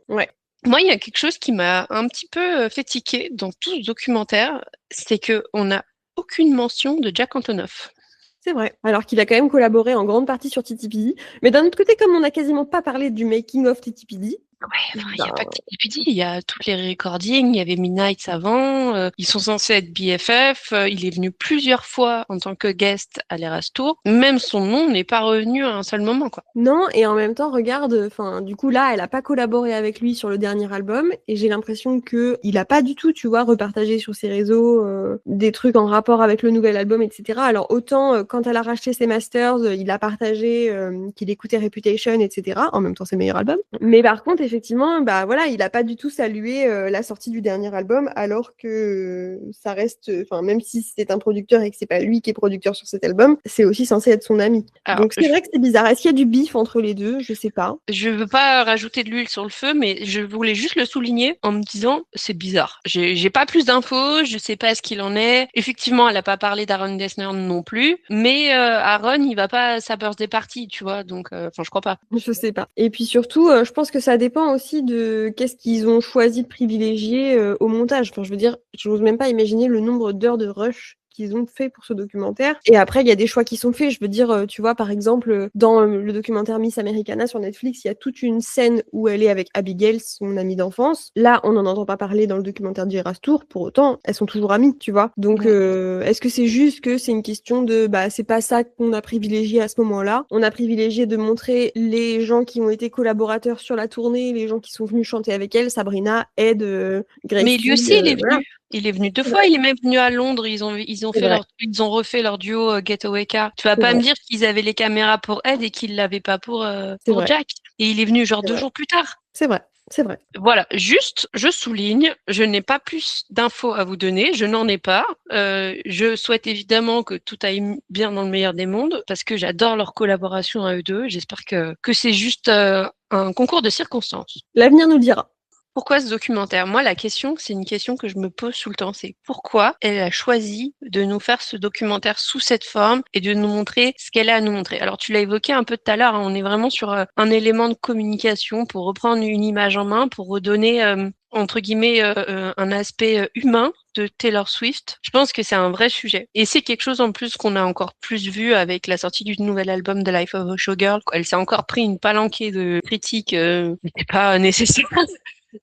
Ouais. Moi, il y a quelque chose qui m'a un petit peu fait tiquer dans tout ce documentaire, c'est que on n'a aucune mention de Jack Antonoff. C'est vrai. Alors qu'il a quand même collaboré en grande partie sur TTPD. Mais d'un autre côté, comme on n'a quasiment pas parlé du making of TTPD, Ouais, enfin, il n'y a pas que TPD, il y a toutes les recordings, il y avait Midnight avant, ils sont censés être BFF, il est venu plusieurs fois en tant que guest à l'Eras Tour, même son nom n'est pas revenu à un seul moment, quoi. non, et en même temps, regarde, enfin, du coup, là, elle a pas collaboré avec lui sur le dernier album, et j'ai l'impression que il a pas du tout, tu vois, repartagé sur ses réseaux des trucs en rapport avec le nouvel album, etc. Alors, autant, quand elle a racheté ses masters, il a partagé qu'il écoutait Reputation, etc. En même temps, c'est le meilleur album. Mais par contre, effectivement, bah voilà, il a pas du tout salué la sortie du dernier album, alors que ça reste, enfin, même si c'est un producteur et que c'est pas lui qui est producteur sur cet album, c'est aussi censé être son ami. Alors, Donc c'est vrai que c'est bizarre. Est-ce qu'il y a du bif entre les deux? Je sais pas. je veux pas rajouter de l'huile sur le feu, mais je voulais juste le souligner en me disant, c'est bizarre. J'ai pas plus d'infos, je sais pas ce qu'il en est. Effectivement, elle a pas parlé d'Aaron Dessner non plus, mais Aaron, il va pas à sa birthday party, tu vois, donc, enfin, je crois pas. Je sais pas. Et puis surtout, je pense que ça dépend aussi de qu'est-ce qu'ils ont choisi de privilégier au montage. Enfin, je veux dire, j'ose même pas imaginer le nombre d'heures de rush qu'ils ont fait pour ce documentaire. Et après, il y a des choix qui sont faits. Je veux dire, tu vois, par exemple, dans le documentaire Miss Americana sur Netflix, il y a toute une scène où elle est avec Abigail, son amie d'enfance. Là, on n'en entend pas parler dans le documentaire du Eras Tour. Pour autant, elles sont toujours amies, tu vois. Donc, est-ce que c'est juste que c'est une question de, bah, c'est pas ça qu'on a privilégié à ce moment-là. On a privilégié de montrer les gens qui ont été collaborateurs sur la tournée, les gens qui sont venus chanter avec elle, Sabrina, Ed, Gracie. Mais lui aussi, il est voilà. venu. Il est venu deux C'est fois. vrai. Il est même venu à Londres. C'est vrai. Ils ont refait leur duo Getaway Car. Tu vas C'est pas vrai. me dire qu'ils avaient les caméras pour Ed et qu'ils l'avaient pas C'est pour vrai. Jack. Et il est venu genre C'est 2 vrai. jours plus tard. C'est vrai. C'est vrai. Voilà. Juste, je souligne, je n'ai pas plus d'infos à vous donner. Je n'en ai pas. Je souhaite évidemment que tout aille bien dans le meilleur des mondes parce que j'adore leur collaboration à eux deux. J'espère que c'est juste un concours de circonstances. L'avenir nous le dira. Pourquoi ce documentaire? Moi, la question, c'est une question que je me pose tout le temps, c'est pourquoi elle a choisi de nous faire ce documentaire sous cette forme et de nous montrer ce qu'elle a à nous montrer. Alors, tu l'as évoqué un peu tout à l'heure, hein, on est vraiment sur un élément de communication pour reprendre une image en main, pour redonner, entre guillemets, un aspect humain de Taylor Swift. Je pense que c'est un vrai sujet. Et c'est quelque chose en plus qu'on a encore plus vu avec la sortie du nouvel album The Life of a Showgirl. Elle s'est encore pris une palanquée de critiques qui n'étaient pas nécessaires.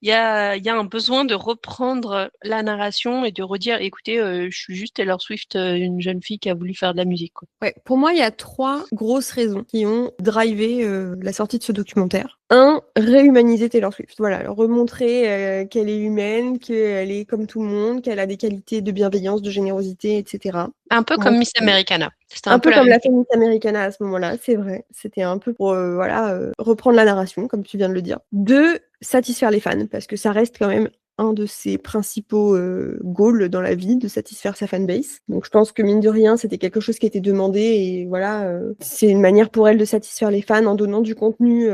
Il y a un besoin de reprendre la narration et de redire, écoutez, je suis juste Taylor Swift, une jeune fille qui a voulu faire de la musique, quoi. Ouais, pour moi, il y a 3 grosses raisons qui ont drivé la sortie de ce documentaire. 1, réhumaniser Taylor Swift. Voilà, remontrer qu'elle est humaine, qu'elle est comme tout le monde, qu'elle a des qualités de bienveillance, de générosité, etc. Un peu comme Miss Americana. C'était Un un peu peu la comme même la chose. Miss Americana à ce moment-là, c'est vrai. C'était un peu pour reprendre la narration, comme tu viens de le dire. 2, satisfaire les fans, parce que ça reste quand même un de ses principaux goals dans la vie, de satisfaire sa fanbase. Donc je pense que mine de rien, c'était quelque chose qui était demandé et voilà, c'est une manière pour elle de satisfaire les fans en donnant du contenu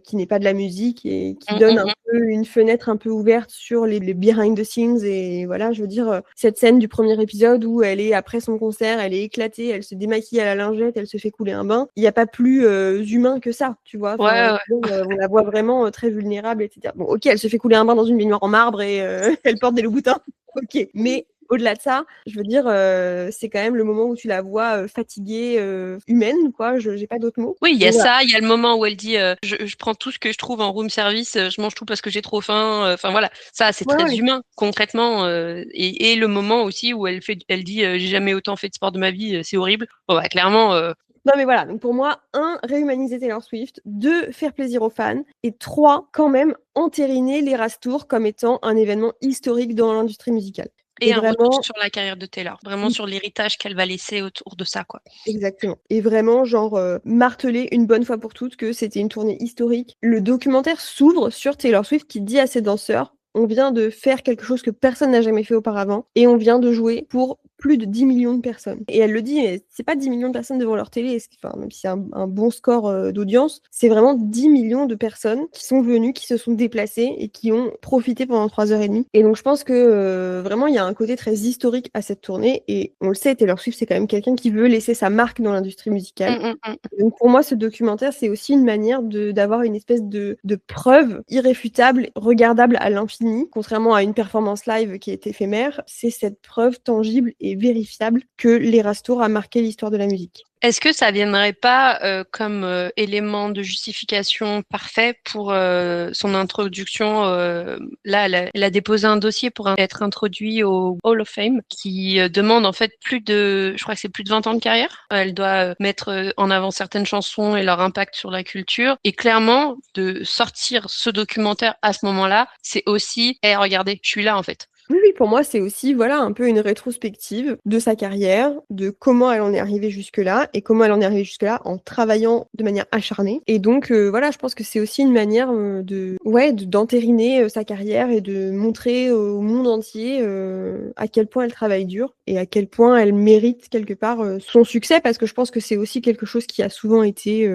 qui n'est pas de la musique et qui donne un peu une fenêtre un peu ouverte sur les behind the scenes. Et voilà, je veux dire, cette scène du premier épisode où elle est après son concert, elle est éclatée, elle se démaquille à la lingette, elle se fait couler un bain. Il n'y a pas plus humain que ça, tu vois. Enfin, Ouais. on la voit vraiment très vulnérable, etc. Bon, ok, elle se fait couler un bain dans une baignoire en marbre et elle porte des loups-boutins. Ok, mais au-delà de ça, je veux dire, c'est quand même le moment où tu la vois fatiguée, humaine, quoi. J'ai pas d'autres mots. Oui, il y a Donc, voilà. ça, il y a le moment où elle dit je prends tout ce que je trouve en room service, je mange tout parce que j'ai trop faim. Enfin voilà, ça c'est Ouais, très ouais. humain concrètement. Et le moment aussi où elle dit j'ai jamais autant fait de sport de ma vie, c'est horrible. Bon bah clairement. Non, mais voilà. Donc pour moi, 1, réhumaniser Taylor Swift. 2, faire plaisir aux fans. Et 3, quand même, entériner l'Eras Tour comme étant un événement historique dans l'industrie musicale. Et un retour vraiment, sur la carrière de Taylor, vraiment sur l'héritage qu'elle va laisser autour de ça, quoi. exactement. Et vraiment, genre, marteler une bonne fois pour toutes que c'était une tournée historique. Le documentaire s'ouvre sur Taylor Swift qui dit à ses danseurs, on vient de faire quelque chose que personne n'a jamais fait auparavant et on vient de jouer pour plus de 10 millions de personnes. Et elle le dit, mais c'est pas 10 millions de personnes devant leur télé, enfin, même si c'est un bon score d'audience, c'est vraiment 10 millions de personnes qui sont venues, qui se sont déplacées et qui ont profité pendant 3h30. Et donc je pense que vraiment il y a un côté très historique à cette tournée et on le sait, Taylor Swift c'est quand même quelqu'un qui veut laisser sa marque dans l'industrie musicale. Donc pour moi ce documentaire c'est aussi une manière d'avoir une espèce de preuve irréfutable, regardable à l'infini, contrairement à une performance live qui est éphémère, c'est cette preuve tangible et vérifiable que l'Eras Tour a marqué l'histoire de la musique. Est-ce que ça viendrait pas comme élément de justification parfait pour son introduction là, elle a déposé un dossier pour être introduit au Hall of Fame qui demande en fait je crois que c'est plus de 20 ans de carrière. Elle doit mettre en avant certaines chansons et leur impact sur la culture. Et clairement, de sortir ce documentaire à ce moment-là, c'est aussi, regardez, je suis là en fait. Oui, oui, pour moi, c'est aussi voilà, un peu une rétrospective de sa carrière, de comment elle en est arrivée jusque-là et comment elle en est arrivée jusque-là en travaillant de manière acharnée. Et donc, voilà, je pense que c'est aussi une manière d'entériner sa carrière et de montrer au monde entier à quel point elle travaille dur et à quel point elle mérite quelque part son succès, parce que je pense que c'est aussi quelque chose qui a souvent été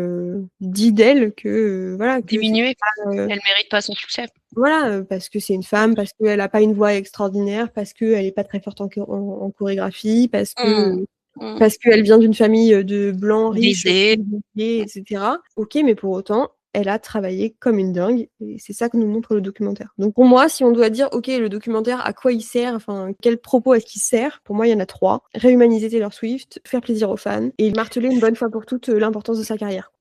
dit d'elle, que voilà, que c'est Diminuer, pas, elle mérite pas son succès. voilà, parce que c'est une femme, parce qu'elle a pas une voix extraordinaire, parce qu'elle est pas très forte en chorégraphie, Mmh. Mmh. parce qu'elle vient d'une famille, de blancs riches, Baiser. privilégiés et cetera. OK, mais pour autant, elle a travaillé comme une dingue et c'est ça que nous montre le documentaire. Donc pour moi, si on doit dire: «OK, le documentaire, à quoi il sert? Enfin, quel propos est-ce qu'il sert?» Pour moi, il y en a 3: réhumaniser Taylor Swift, faire plaisir aux fans et marteler une bonne fois pour toutes, l'importance de sa carrière.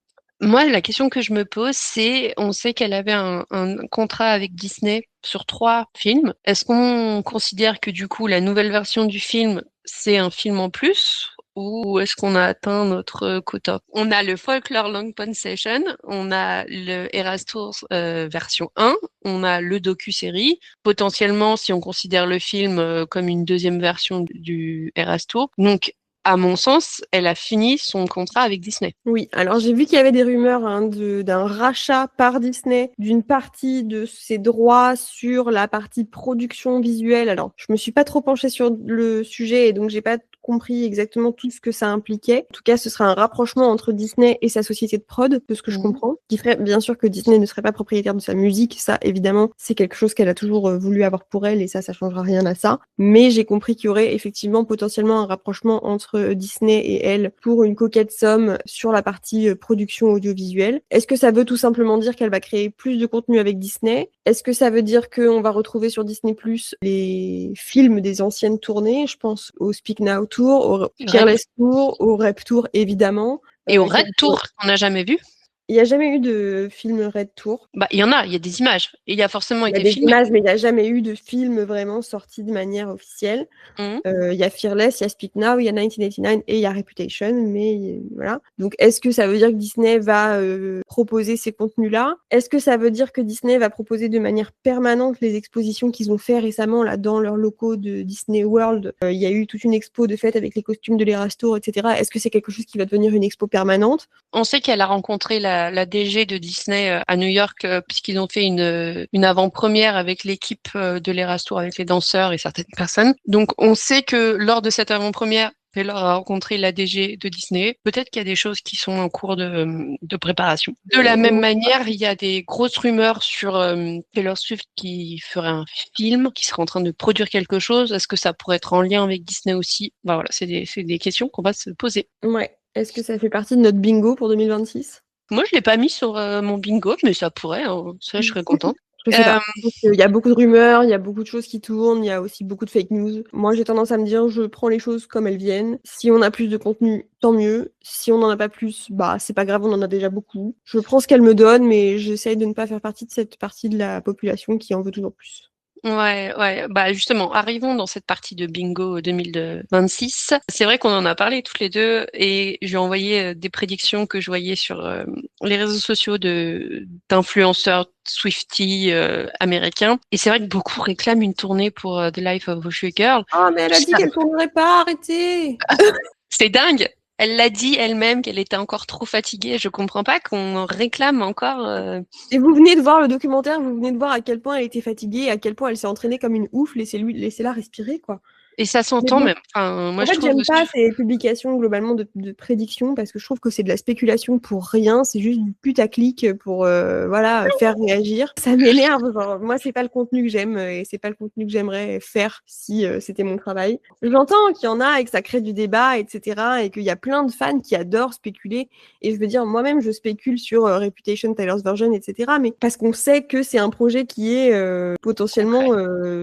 Moi, la question que je me pose, c'est, on sait qu'elle avait un contrat avec Disney sur 3 films. Est-ce qu'on considère que du coup, la nouvelle version du film, c'est un film en plus? Ou est-ce qu'on a atteint notre quota? On a le Folklore Long Pond Session, on a le Eras Tour version 1, on a le docu-série. Potentiellement, si on considère le film comme une deuxième version du Eras Tour. Donc, à mon sens, elle a fini son contrat avec Disney. Oui, alors j'ai vu qu'il y avait des rumeurs hein, d'un rachat par Disney d'une partie de ses droits sur la partie production visuelle. Alors, je me suis pas trop penchée sur le sujet et donc j'ai pas compris exactement tout ce que ça impliquait. En tout cas, ce sera un rapprochement entre Disney et sa société de prod, de ce que je comprends, qui ferait bien sûr que Disney ne serait pas propriétaire de sa musique. Ça, évidemment, c'est quelque chose qu'elle a toujours voulu avoir pour elle et ça changera rien à ça. Mais j'ai compris qu'il y aurait effectivement potentiellement un rapprochement entre Disney et elle pour une coquette somme sur la partie production audiovisuelle. Est-ce que ça veut tout simplement dire qu'elle va créer plus de contenu avec Disney? Est-ce que ça veut dire qu'on va retrouver sur Disney+ les films des anciennes tournées? Je pense au Speak Now Tour, au Fearless Tour, au Rep Tour évidemment. Et au Red Tour, qu'on n'a jamais vu. Il n'y a jamais eu de film Red Tour. Bah, il y en a, il y a des images. Et il y a forcément Il y a été des filmé. images, mais il n'y a jamais eu de film vraiment sorti de manière officielle. Mhm. Il y a Fearless, il y a Speak Now, il y a 1989 et il y a Reputation, mais voilà. Donc, est-ce que ça veut dire que Disney va proposer ces contenus-là? Est-ce que ça veut dire que Disney va proposer de manière permanente les expositions qu'ils ont fait récemment là dans leurs locaux de Disney World? Il y a eu toute une expo de fête avec les costumes de l'Eras Tour, etc. Est-ce que c'est quelque chose qui va devenir une expo permanente? On sait qu'elle a rencontré la DG de Disney à New York puisqu'ils ont fait une avant-première avec l'équipe de l'Eras Tour, avec les danseurs et certaines personnes. Donc on sait que lors de cette avant-première, Taylor a rencontré la DG de Disney. Peut-être qu'il y a des choses qui sont en cours de préparation. De la même manière, il y a des grosses rumeurs sur Taylor Swift qui ferait un film, qui serait en train de produire quelque chose. Est-ce que ça pourrait être en lien avec Disney aussi? Bah voilà, c'est des questions qu'on va se poser. Ouais. Est-ce que ça fait partie de notre bingo pour 2026? Moi, je l'ai pas mis sur mon bingo, mais ça pourrait. Hein. Ça, je serais contente. Je sais pas. Il y a beaucoup de rumeurs, il y a beaucoup de choses qui tournent, il y a aussi beaucoup de fake news. Moi, j'ai tendance à me dire, je prends les choses comme elles viennent. Si on a plus de contenu, tant mieux. Si on n'en a pas plus, bah, c'est pas grave, on en a déjà beaucoup. Je prends ce qu'elle me donne, mais j'essaye de ne pas faire partie de cette partie de la population qui en veut toujours plus. Ouais. Bah justement, arrivons dans cette partie de bingo 2026. C'est vrai qu'on en a parlé toutes les deux et j'ai envoyé des prédictions que je voyais sur les réseaux sociaux d'influenceurs Swiftie américains. Et c'est vrai que beaucoup réclament une tournée pour The Life of a Girl. Ah, mais elle a dit qu'elle tournerait pas, arrêtez! C'est dingue. Elle l'a dit elle-même qu'elle était encore trop fatiguée. Je comprends pas qu'on en réclame encore. Et vous venez de voir le documentaire, vous venez de voir à quel point elle était fatiguée, à quel point elle s'est entraînée comme une ouf, laissez-la respirer, quoi. Et ça Mais s'entend bon. même. Enfin, moi, En je fait, trouve j'aime pas ces publications globalement de prédictions parce que je trouve que c'est de la spéculation pour rien, c'est juste du putaclic pour voilà, faire réagir. Ça m'énerve, genre, moi c'est pas le contenu que j'aime et c'est pas le contenu que j'aimerais faire si c'était mon travail. J'entends qu'il y en a et que ça crée du débat, etc. et qu'il y a plein de fans qui adorent spéculer et je veux dire, moi-même je spécule sur Reputation, Tyler's Version, etc. mais parce qu'on sait que c'est un projet qui est potentiellement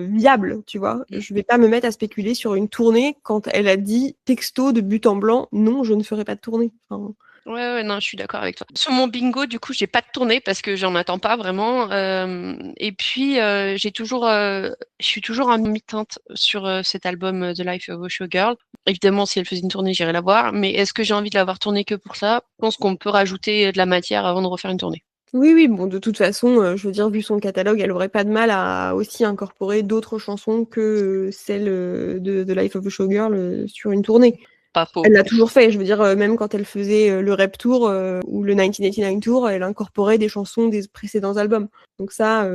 viable, tu vois. Je vais pas me mettre à spéculer sur une tournée quand elle a dit texto de but en blanc, non, je ne ferai pas de tournée. Enfin... Ouais, non, je suis d'accord avec toi. Sur mon bingo, du coup, j'ai pas de tournée parce que j'en attends pas vraiment. Et puis, je suis toujours en mi-teinte sur cet album The Life of a Showgirl. Évidemment, si elle faisait une tournée, j'irais la voir. Mais est-ce que j'ai envie de la voir tourner que pour ça? Je pense qu'on peut rajouter de la matière avant de refaire une tournée. Oui, bon, de toute façon, je veux dire, vu son catalogue, elle aurait pas de mal à aussi incorporer d'autres chansons que celles de Life of a Showgirl sur une tournée. Pas faux. Elle l'a toujours fait, je veux dire, même quand elle faisait le Rep Tour ou le 1989 Tour, elle incorporait des chansons des précédents albums. Donc ça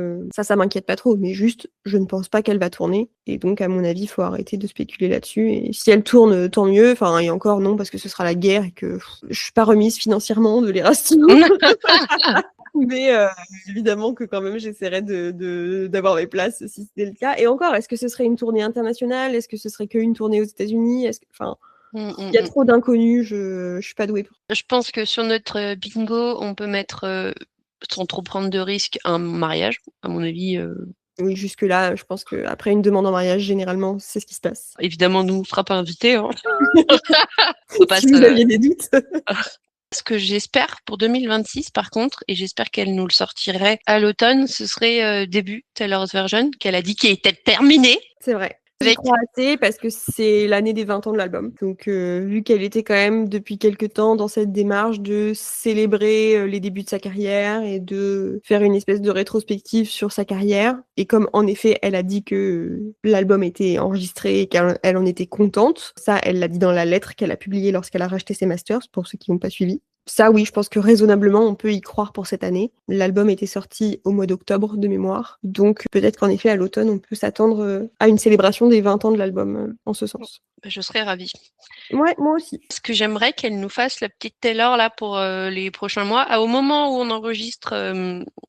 m'inquiète pas trop, mais juste, je ne pense pas qu'elle va tourner. Et donc, à mon avis, il faut arrêter de spéculer là-dessus. Et si elle tourne, tant mieux. Enfin, et encore, non, parce que ce sera la guerre et que je suis pas remise financièrement de l'Erasmus. Mais évidemment que quand même, j'essaierai d'avoir mes places si c'était le cas. Et encore, est-ce que ce serait une tournée internationale? Est-ce que ce serait qu'une tournée aux États-Unis? Enfin, il y a trop d'inconnus, je suis pas douée pour. Je pense que sur notre bingo, on peut mettre, sans trop prendre de risques, un mariage. À mon avis, Oui, jusque-là, je pense qu'après une demande en mariage, généralement, c'est ce qui se passe. évidemment, nous ne fera pas inviter. Hein. Si vous aviez des doutes. Ce que j'espère pour 2026, par contre, et j'espère qu'elle nous le sortirait à l'automne, ce serait début Taylor's Version, qu'elle a dit qu'il était terminé. C'est vrai. J'y crois assez parce que c'est l'année des 20 ans de l'album. Donc, vu qu'elle était quand même depuis quelques temps dans cette démarche de célébrer les débuts de sa carrière et de faire une espèce de rétrospective sur sa carrière, et comme en effet, elle a dit que l'album était enregistré et qu'elle en était contente, ça, elle l'a dit dans la lettre qu'elle a publiée lorsqu'elle a racheté ses masters, pour ceux qui n'ont pas suivi. Ça, oui, je pense que raisonnablement, on peut y croire pour cette année. L'album était sorti au mois d'octobre de mémoire. Donc, peut-être qu'en effet, à l'automne, on peut s'attendre à une célébration des 20 ans de l'album en ce sens. Je serais ravie. Ouais, moi aussi. Parce que j'aimerais qu'elle nous fasse la petite Taylor là pour les prochains mois. Au moment où on enregistre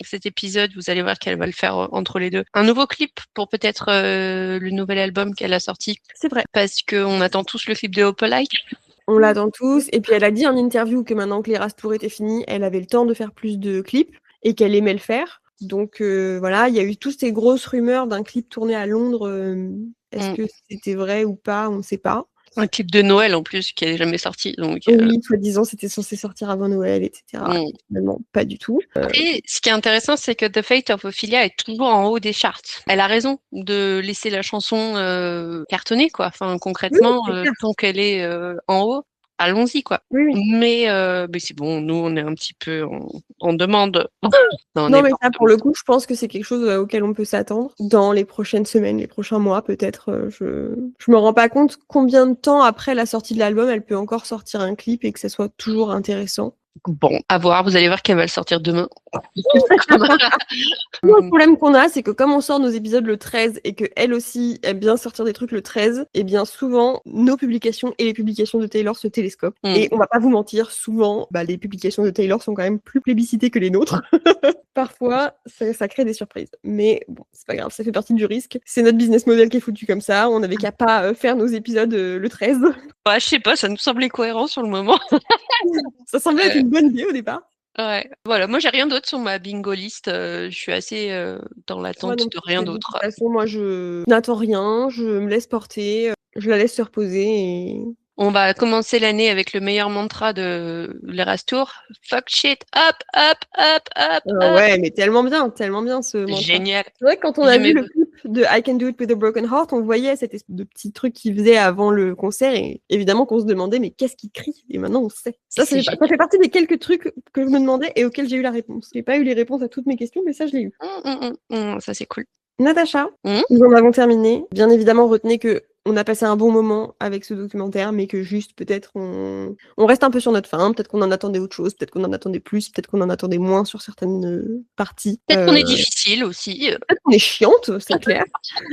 cet épisode, vous allez voir qu'elle va le faire entre les deux. Un nouveau clip pour peut-être le nouvel album qu'elle a sorti. C'est vrai. Parce qu'on attend tous le clip de Opalike. On l'attend tous. Et puis, elle a dit en interview que maintenant que l'Eras Tour était fini, elle avait le temps de faire plus de clips et qu'elle aimait le faire. Donc, voilà, il y a eu toutes ces grosses rumeurs d'un clip tourné à Londres. Est-ce que c'était vrai ou pas? On ne sait pas. Un clip de Noël en plus qui n'est jamais sorti. Donc, oui, soi-disant, c'était censé sortir avant Noël, etc. Finalement, pas du tout. Et ce qui est intéressant, c'est que The Fate of Ophelia est toujours en haut des charts. Elle a raison de laisser la chanson cartonner, quoi. Enfin, concrètement, tant qu'elle est en haut, allons-y, quoi. Oui. Mais c'est bon, nous, on est un petit peu en demande. Non, mais ça, pour le coup, je pense que c'est quelque chose auquel on peut s'attendre dans les prochaines semaines, les prochains mois, peut-être. Je me rends pas compte combien de temps après la sortie de l'album, elle peut encore sortir un clip et que ça soit toujours intéressant. Bon, à voir. Vous allez voir qu'elle va le sortir demain. Le problème qu'on a, c'est que comme on sort nos épisodes le 13 et qu'elle aussi aime bien sortir des trucs le 13, et bien souvent, nos publications et les publications de Taylor se télescopent. Et on va pas vous mentir, souvent, les publications de Taylor sont quand même plus plébiscitées que les nôtres. Parfois, ça crée des surprises. Mais bon, c'est pas grave, ça fait partie du risque. C'est notre business model qui est foutu comme ça. On n'avait qu'à pas faire nos épisodes le 13. Je sais pas, ça nous semblait cohérent sur le moment. Ça semblait être une bonne idée au départ. Ouais, voilà, moi j'ai rien d'autre sur ma bingo list. Je suis assez dans l'attente de rien d'autre. De toute façon, moi je n'attends rien, je me laisse porter, je la laisse se reposer et On va commencer l'année avec le meilleur mantra de l'Eras Tour. Fuck shit, up, up, up, up, up. Ouais, mais tellement bien ce mantra. Génial. C'est vrai que quand on a vu le clip de I Can Do It With a Broken Heart, on voyait cette espèce de petit truc qu'il faisait avant le concert et évidemment qu'on se demandait mais qu'est-ce qu'il crie? Et maintenant on sait. Ça fait partie des quelques trucs que je me demandais et auxquels j'ai eu la réponse. J'ai pas eu les réponses à toutes mes questions, mais ça je l'ai eu. Ça c'est cool. Natacha, nous en avons terminé. Bien évidemment, retenez que on a passé un bon moment avec ce documentaire, mais que juste peut-être on reste un peu sur notre faim. Peut-être qu'on en attendait autre chose, peut-être qu'on en attendait plus, peut-être qu'on en attendait moins sur certaines parties. Peut-être qu'on est difficile aussi. Peut-être qu'on est chiante, c'est clair.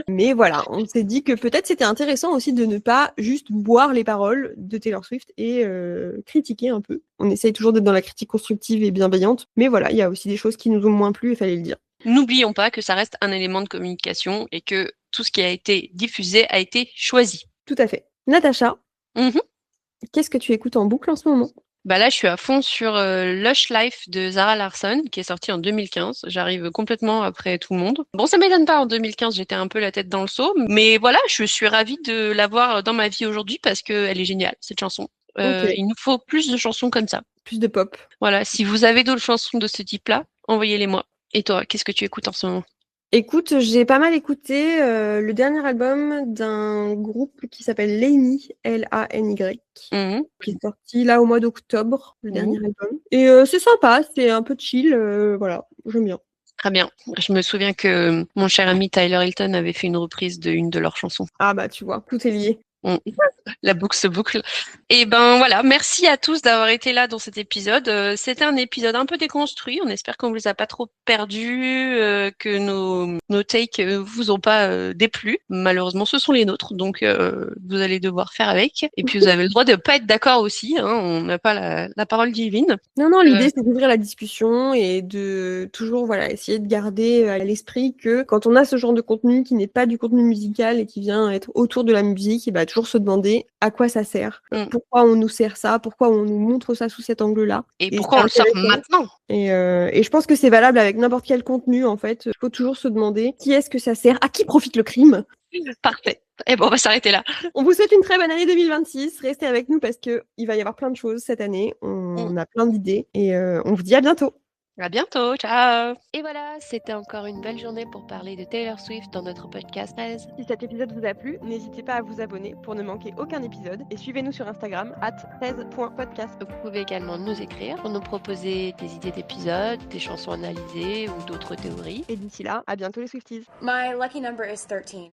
Mais voilà, on s'est dit que peut-être c'était intéressant aussi de ne pas juste boire les paroles de Taylor Swift et critiquer un peu. On essaye toujours d'être dans la critique constructive et bienveillante, mais voilà, il y a aussi des choses qui nous ont moins plu, il fallait le dire. N'oublions pas que ça reste un élément de communication et que tout ce qui a été diffusé a été choisi. Tout à fait. Natacha, qu'est-ce que tu écoutes en boucle en ce moment? Bah là, je suis à fond sur Lush Life de Zara Larsson, qui est sorti en 2015. J'arrive complètement après tout le monde. Bon, ça m'étonne pas, en 2015, j'étais un peu la tête dans le seau. Mais voilà, je suis ravie de l'avoir dans ma vie aujourd'hui parce qu'elle est géniale, cette chanson. Il nous faut plus de chansons comme ça. Plus de pop. Voilà, si vous avez d'autres chansons de ce type-là, envoyez-les-moi. Et toi, qu'est-ce que tu écoutes en ce moment? Écoute, j'ai pas mal écouté le dernier album d'un groupe qui s'appelle Lany, L-A-N-Y, qui est sorti là au mois d'octobre, le dernier album. Et c'est sympa, c'est un peu chill, voilà, j'aime bien. Très bien. Je me souviens que mon cher ami Tyler Hilton avait fait une reprise d'une de leurs chansons. Ah bah tu vois, tout est lié. La boucle se boucle. Et ben voilà, merci à tous d'avoir été là dans cet épisode. C'était un épisode un peu déconstruit. On espère qu'on vous a pas trop perdu, que nos takes vous ont pas déplu. Malheureusement, ce sont les nôtres, donc vous allez devoir faire avec. Et puis vous avez le droit de pas être d'accord aussi. Hein, on n'a pas la parole divine. Non, l'idée c'est d'ouvrir la discussion et de toujours essayer de garder à l'esprit que quand on a ce genre de contenu qui n'est pas du contenu musical et qui vient être autour de la musique, et bah, toujours se demander à quoi ça sert, pourquoi on nous sert ça, pourquoi on nous montre ça sous cet angle-là. Et pourquoi on le sort maintenant. Et je pense que c'est valable avec n'importe quel contenu en fait. Il faut toujours se demander qui est-ce que ça sert, à qui profite le crime. Parfait. Et bon, on va s'arrêter là. On vous souhaite une très bonne année 2026. Restez avec nous parce qu'il va y avoir plein de choses cette année. On a plein d'idées et on vous dit à bientôt. À bientôt, ciao. Et voilà, c'était encore une belle journée pour parler de Taylor Swift dans notre podcast 13. Si cet épisode vous a plu, n'hésitez pas à vous abonner pour ne manquer aucun épisode et suivez-nous sur Instagram @13.podcast. Vous pouvez également nous écrire pour nous proposer des idées d'épisodes, des chansons analysées ou d'autres théories. Et d'ici là, à bientôt les Swifties. My lucky number is 13.